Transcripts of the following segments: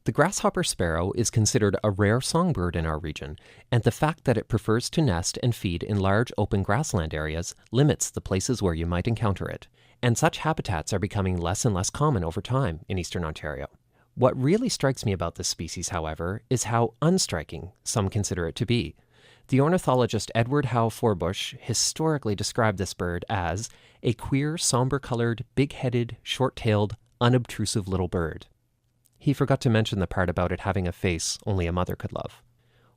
The grasshopper sparrow is considered a rare songbird in our region, and the fact that it prefers to nest and feed in large open grassland areas limits the places where you might encounter it, and such habitats are becoming less and less common over time in eastern Ontario. What really strikes me about this species, however, is how unstriking some consider it to be. The ornithologist Edward Howe Forbush historically described this bird as a queer, somber-colored, big-headed, short-tailed, unobtrusive little bird. He forgot to mention the part about it having a face only a mother could love.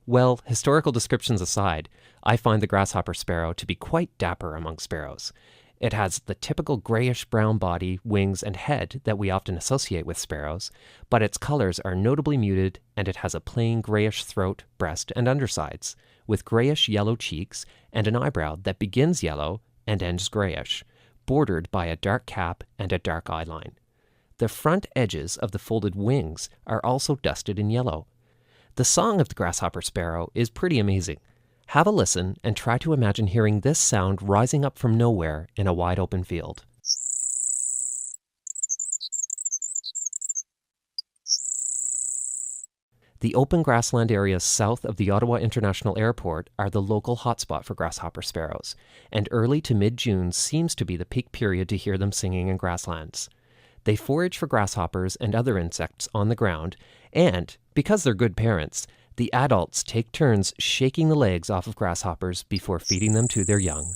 Well, historical descriptions aside, I find the grasshopper sparrow to be quite dapper among sparrows. It has the typical grayish-brown body, wings, and head that we often associate with sparrows, but its colors are notably muted, and it has a plain grayish throat, breast, and undersides, with grayish-yellow cheeks and an eyebrow that begins yellow and ends grayish, bordered by a dark cap and a dark eyeline. The front edges of the folded wings are also dusted in yellow. The song of the grasshopper sparrow is pretty amazing. Have a listen and try to imagine hearing this sound rising up from nowhere in a wide open field. The open grassland areas south of the Ottawa International Airport are the local hotspot for grasshopper sparrows, and early to mid-June seems to be the peak period to hear them singing in grasslands. They forage for grasshoppers and other insects on the ground, and, because they're good parents, the adults take turns shaking the legs off of grasshoppers before feeding them to their young.